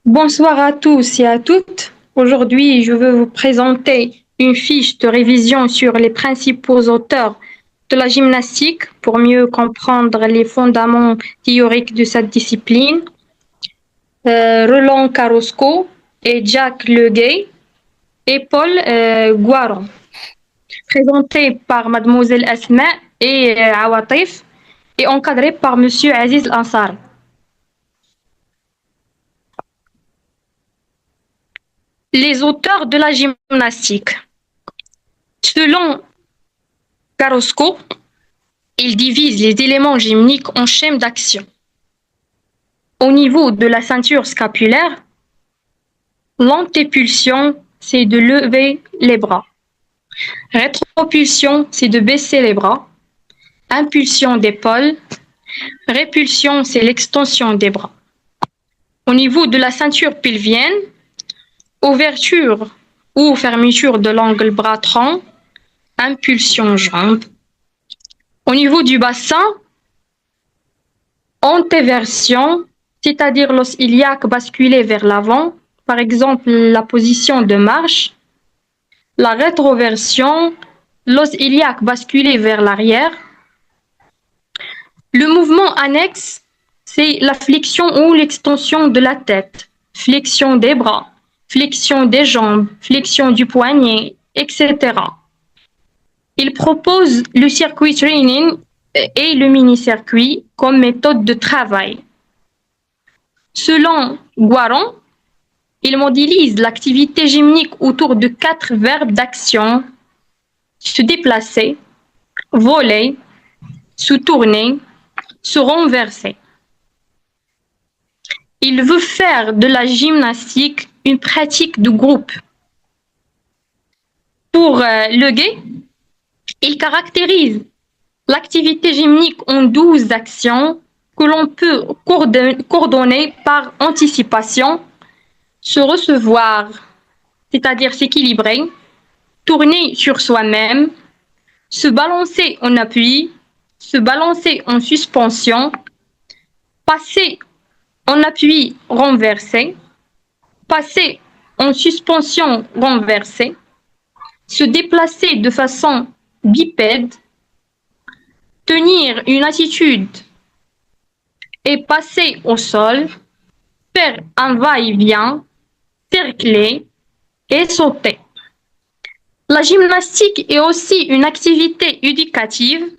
Bonsoir à tous et à toutes. Aujourd'hui, je veux vous présenter une fiche de révision sur les principaux auteurs de la gymnastique pour mieux comprendre les fondements théoriques de cette discipline. Roland Carrosco et Jacques Leguay et Paul Guaron. Présenté par Mademoiselle Asma et Awatif et encadré par Monsieur Aziz Ansar. Les auteurs de la gymnastique. Selon Carrosco, il divise les éléments gymniques en schèmes d'action. Au niveau de la ceinture scapulaire, l'antépulsion, c'est de lever les bras. Rétropulsion, c'est de baisser les bras. Impulsion d'épaule. Répulsion, c'est l'extension des bras. Au niveau de la ceinture pelvienne, ouverture ou fermeture de l'angle bras-tronc. Impulsion jambe. Au niveau du bassin, antéversion, c'est-à-dire l'os iliaque basculé vers l'avant, par exemple la position de marche. La rétroversion, l'os iliaque basculé vers l'arrière. Le mouvement annexe, c'est la flexion ou l'extension de la tête, flexion des bras, flexion des jambes, flexion du poignet, etc. Il propose le circuit training et le mini-circuit comme méthode de travail. Selon Guaron, il modélise l'activité gymnique autour de 4 verbes d'action: se déplacer, voler, se tourner, se renverser. Il veut faire de la gymnastique une pratique de groupe. Pour Leguay, il caractérise l'activité gymnique en 12 actions que l'on peut coordonner par anticipation, se recevoir, c'est-à-dire s'équilibrer, tourner sur soi-même, se balancer en appui, se balancer en suspension, passer en appui renversé, passer en suspension renversée, se déplacer de façon bipède, tenir une attitude et passer au sol, faire un va-et-vient, cercler et sauter. La gymnastique est aussi une activité éducative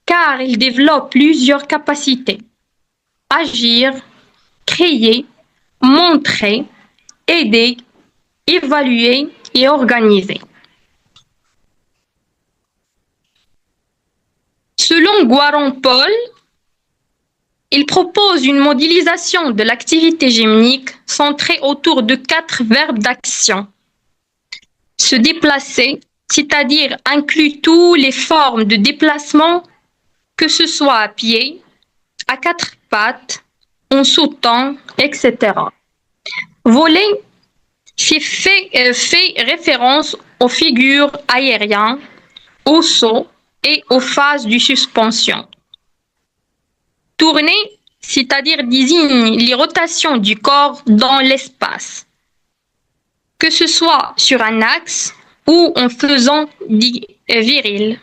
car il développe plusieurs capacités: agir, créer, montrer, aider, évaluer et organiser. Selon Guaron-Paul, il propose une modélisation de l'activité gymnique centrée autour de 4 verbes d'action. Se déplacer, c'est-à-dire inclut toutes les formes de déplacement, que ce soit à pied, à 4 pattes, en sautant, etc. Voler, c'est fait référence aux figures aériennes, au saut et aux phases de suspension. Tourner, c'est-à-dire désigne les rotations du corps dans l'espace, que ce soit sur un axe ou en faisant des virils.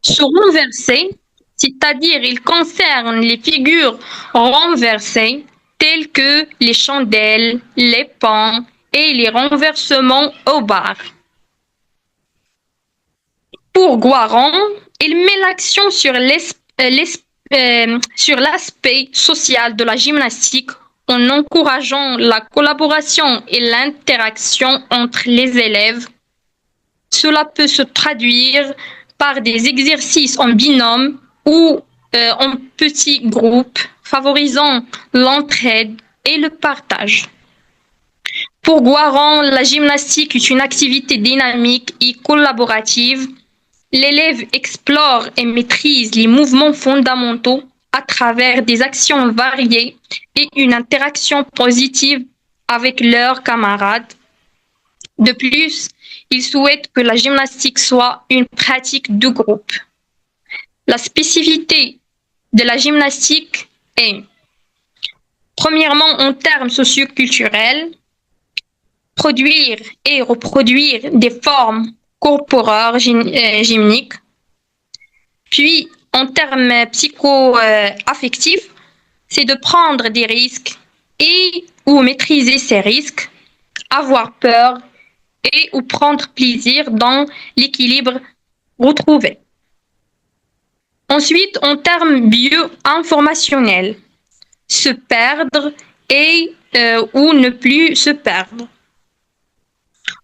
Se renverser, c'est-à-dire il concerne les figures renversées telles que les chandelles, les pans et les renversements au bar. Pour Guaron, il met l'accent sur l'aspect social de la gymnastique en encourageant la collaboration et l'interaction entre les élèves. Cela peut se traduire par des exercices en binôme ou en petits groupes, favorisant l'entraide et le partage. Pour Guaron, la gymnastique est une activité dynamique et collaborative. L'élève explore et maîtrise les mouvements fondamentaux à travers des actions variées et une interaction positive avec leurs camarades. De plus, il souhaite que la gymnastique soit une pratique de groupe. La spécificité de la gymnastique est Premièrement, en termes socioculturels, produire et reproduire des formes corporelles gymniques. Puis, en termes psycho-affectifs, c'est de prendre des risques et ou maîtriser ces risques, avoir peur et ou prendre plaisir dans l'équilibre retrouvé. Ensuite, en termes bio-informationnels, se perdre et ou ne plus se perdre.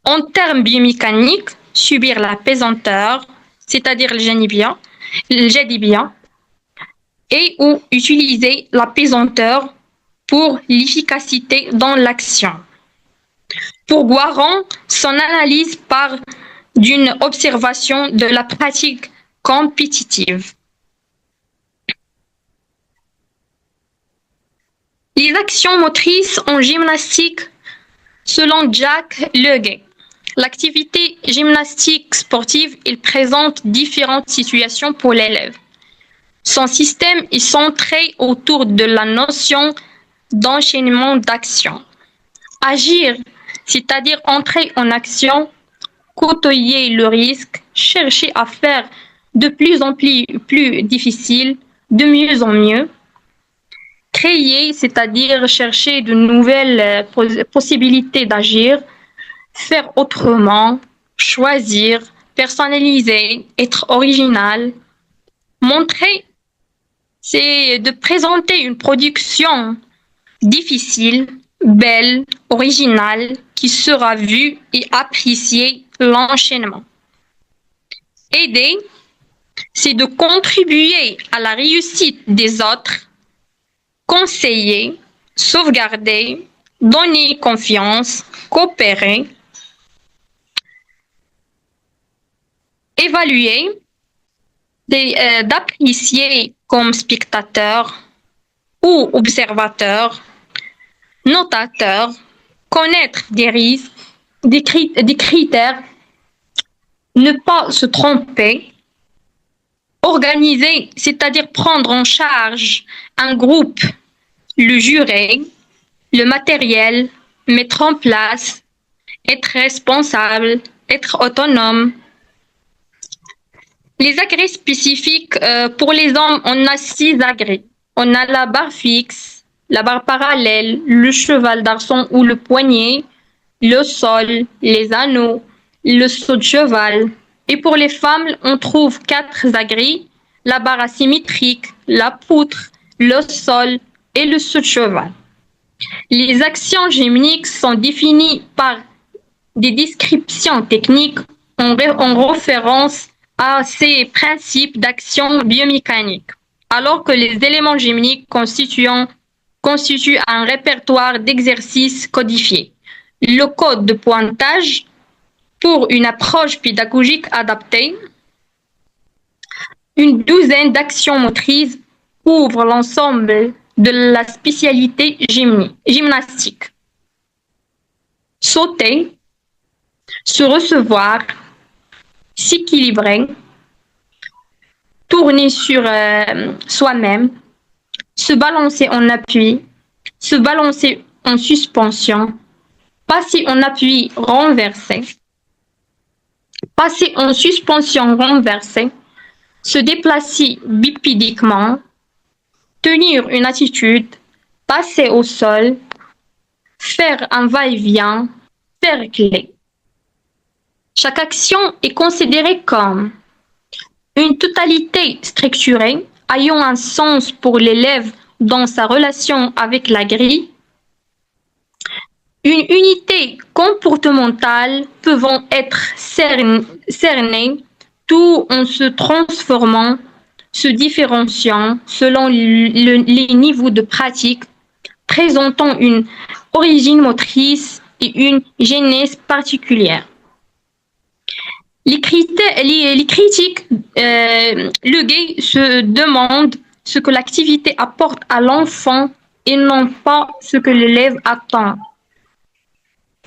En termes biomécaniques, subir la pesanteur, c'est-à-dire le jadibia, et ou utiliser la pesanteur pour l'efficacité dans l'action. Pour Guaron, son analyse part d'une observation de la pratique compétitive. Les actions motrices en gymnastique, selon Jack Leguet. L'activité gymnastique sportive, il présente différentes situations pour l'élève. Son système est centré autour de la notion d'enchaînement d'actions. Agir, c'est-à-dire entrer en action, côtoyer le risque, chercher à faire de plus en plus difficile, de mieux en mieux. Créer, c'est-à-dire chercher de nouvelles possibilités d'agir, faire autrement, choisir, personnaliser, être original. Montrer, c'est de présenter une production difficile, belle, originale, qui sera vue et appréciée l'enchaînement. Aider, c'est de contribuer à la réussite des autres, conseiller, sauvegarder, donner confiance, coopérer, évaluer, d'apprécier comme spectateur ou observateur, notateur, connaître des risques, des critères, ne pas se tromper, organiser, c'est-à-dire prendre en charge un groupe, le jurer, le matériel, mettre en place, être responsable, être autonome. Les agrès spécifiques, pour les hommes, on a 6 agrès. On a la barre fixe, la barre parallèle, le cheval d'arçon ou le poignet, le sol, les anneaux, le saut de cheval. Et pour les femmes, on trouve 4 agrès, la barre asymétrique, la poutre, le sol et le saut de cheval. Les actions gymniques sont définies par des descriptions techniques en référence à ces principes d'action biomécanique, alors que les éléments gymniques constituent un répertoire d'exercices codifiés. Le code de pointage pour une approche pédagogique adaptée. Une douzaine d'actions motrices couvrent l'ensemble de la spécialité gymnastique. Sauter, se recevoir, s'équilibrer, tourner sur soi-même, se balancer en appui, se balancer en suspension, passer en appui renversé, passer en suspension renversée, se déplacer bipédiquement, tenir une attitude, passer au sol, faire un va-et-vient, cercler. Chaque action est considérée comme une totalité structurée ayant un sens pour l'élève dans sa relation avec la grille, une unité comportementale pouvant être cernée tout en se transformant, se différenciant selon les niveaux de pratique, présentant une origine motrice et une genèse particulière. Les critiques Leguet se demandent ce que l'activité apporte à l'enfant et non pas ce que l'élève attend.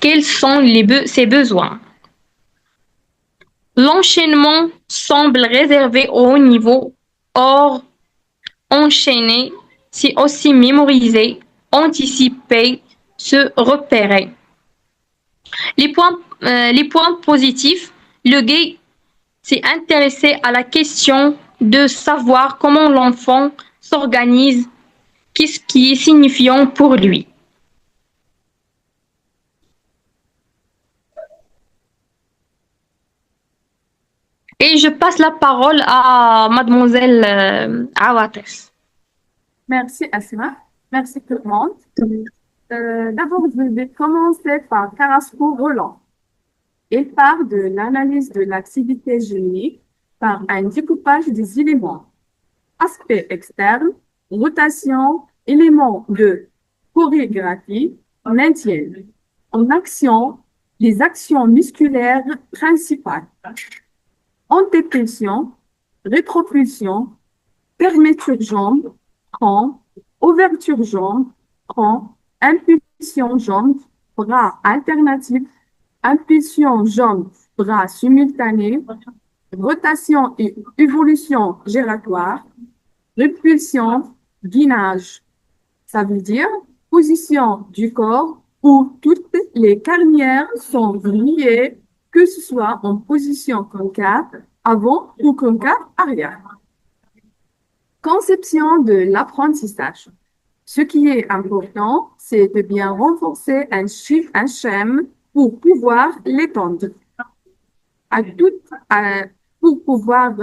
Quels sont ses besoins? L'enchaînement semble réservé au haut niveau. Or, enchaîner, c'est aussi mémoriser, anticiper, se repérer. Les points positifs, le guide s'est intéressé à la question de savoir comment l'enfant s'organise, qu'est-ce qui est signifiant pour lui. Et je passe la parole à mademoiselle Awates. Merci Asma, merci tout le monde. D'abord, je vais commencer par Carrasco Roland. Il part de l'analyse de l'activité génique par un découpage des éléments. Aspect externe, rotation, éléments de chorégraphie, maintien. En action, les actions musculaires principales. Antépulsion, rétropulsion, fermeture jambe, cran, ouverture jambe, cran, impulsion jambe, bras alternatif, impulsion jambe, bras simultané, rotation et évolution gératoire, répulsion, guinage. Ça veut dire position du corps où toutes les carnières sont liées, que ce soit en position concave avant ou concave arrière. Conception de l'apprentissage. Ce qui est important, c'est de bien renforcer un schème pour pouvoir l'étendre. Pour pouvoir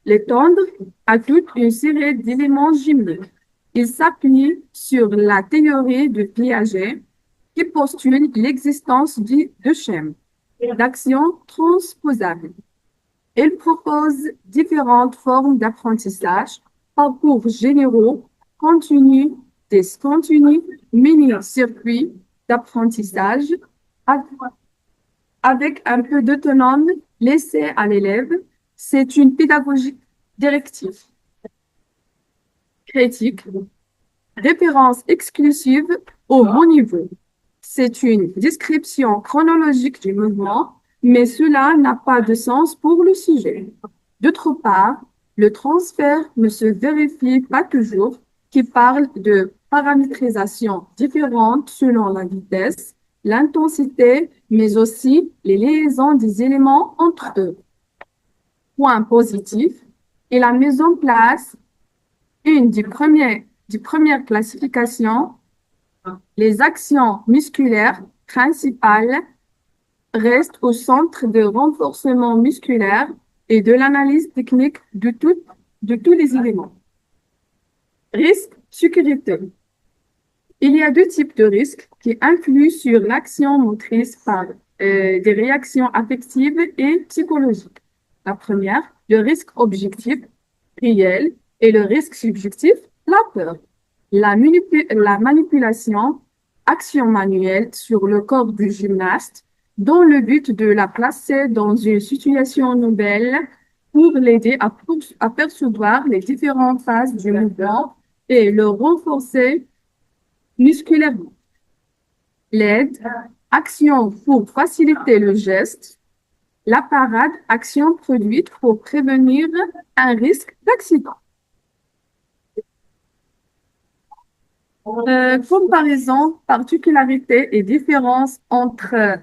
l'étendre à toute une série d'éléments gymniques. Il s'appuie sur la théorie de Piaget qui postule l'existence de schèmes, d'actions transposables. Il propose différentes formes d'apprentissage, parcours généraux, continu, discontinu, mini-circuits d'apprentissage avec un peu d'autonome laissé à l'élève. C'est une pédagogie directive. Critique, référence exclusive au haut niveau. C'est une description chronologique du mouvement, mais cela n'a pas de sens pour le sujet. D'autre part, le transfert ne se vérifie pas toujours, qui parle de paramétrisation différente selon la vitesse, l'intensité, mais aussi les liaisons des éléments entre eux. Point positif, et la mise en place une des premières classifications, les actions musculaires principales restent au centre de renforcement musculaire et de l'analyse technique de tous les éléments. Risque, sécurité. Il y a deux types de risques qui influent sur l'action motrice par des réactions affectives et psychologiques. La première, le risque objectif, réel, et le risque subjectif, la peur. La manipulation, action manuelle sur le corps du gymnaste dans le but de la placer dans une situation nouvelle pour l'aider à percevoir les différentes phases du mouvement et le renforcer musculairement. L'aide, action pour faciliter le geste. La parade, action produite pour prévenir un risque d'accident. Comparaison, particularité et différence entre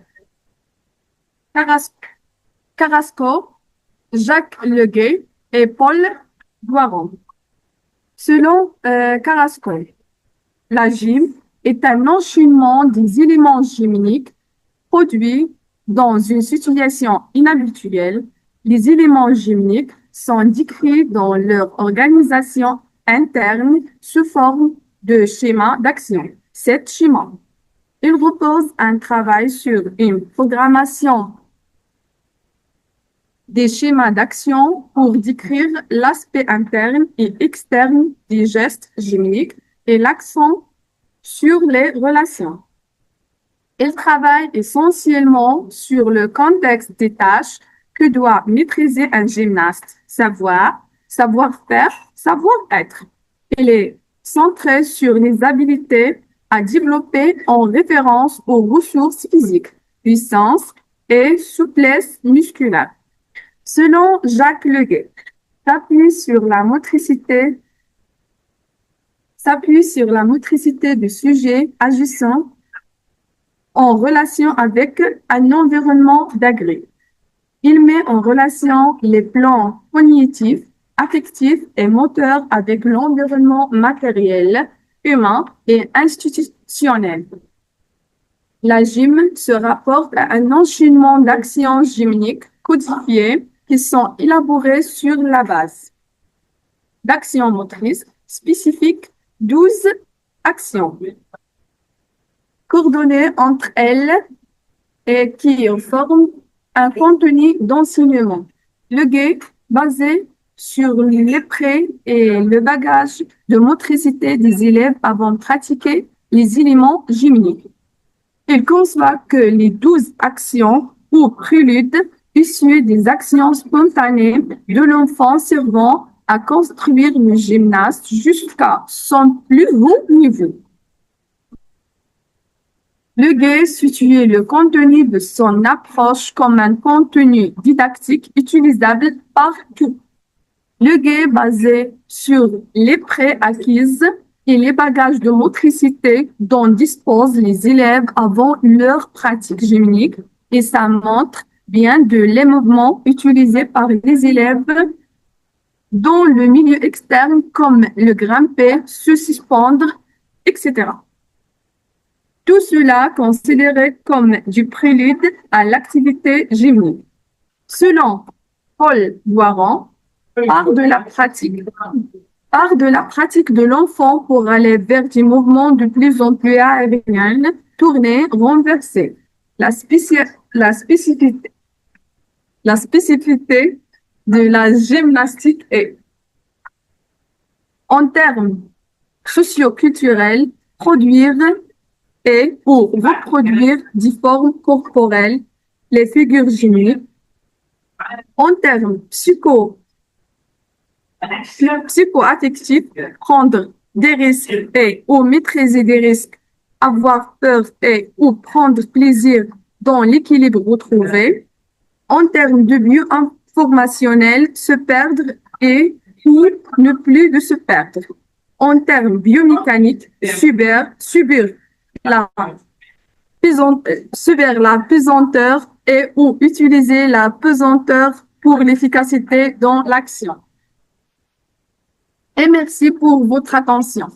Carrasco, Jacques Leguet et Paul Boiron. Selon Carrasco, la gym est un enchaînement des éléments gymniques produits dans une situation inhabituelle. Les éléments gymniques sont décrits dans leur organisation interne sous forme de schéma d'action. Cet schéma, il repose un travail sur une programmation des schémas d'action pour décrire l'aspect interne et externe des gestes gymniques et l'accent sur les relations. Il travaille essentiellement sur le contexte des tâches que doit maîtriser un gymnaste, savoir-faire, savoir-être. Il est centré sur les habiletés à développer en référence aux ressources physiques, puissance et souplesse musculaire. Selon Jacques Leguet, s'appuie sur la motricité s'appuie sur la motricité du sujet agissant en relation avec un environnement d'agré. Il met en relation les plans cognitifs, affectifs et moteurs avec l'environnement matériel, humain et institutionnel. La gym se rapporte à un enchaînement d'actions gymniques codifiées qui sont élaborées sur la base d'actions motrices spécifiques, 12 actions, coordonnées entre elles et qui forment un contenu d'enseignement. Le GUE, basé sur les prêts et le bagage de motricité des élèves avant de pratiquer les éléments gymniques. Il conçoit que les 12 actions ou préludes issues des actions spontanées de l'enfant servant à construire le gymnaste jusqu'à son plus haut niveau. Le GUE situe le contenu de son approche comme un contenu didactique utilisable partout. Le GUE basé sur les préacquises et les bagages de motricité dont disposent les élèves avant leur pratique gymnique et ça montre bien de les mouvements utilisés par les élèves dans le milieu externe comme le grimper, se suspendre, etc. Tout cela considéré comme du prélude à l'activité gymnique. Selon Paul Boiron, part de la pratique de l'enfant pour aller vers des mouvements de plus en plus aériens, tournés, renversés. La spécificité de la gymnastique est, en termes socio-culturels, produire et ou reproduire des formes corporelles, les figures gymniques. En termes psycho-affectifs, prendre des risques et ou maîtriser des risques, avoir peur et ou prendre plaisir dans l'équilibre retrouvé. En termes de bio-informationnel, se perdre et ou ne plus de se perdre. En termes biomécaniques, subir la pesanteur et ou utiliser la pesanteur pour l'efficacité dans l'action. Et merci pour votre attention.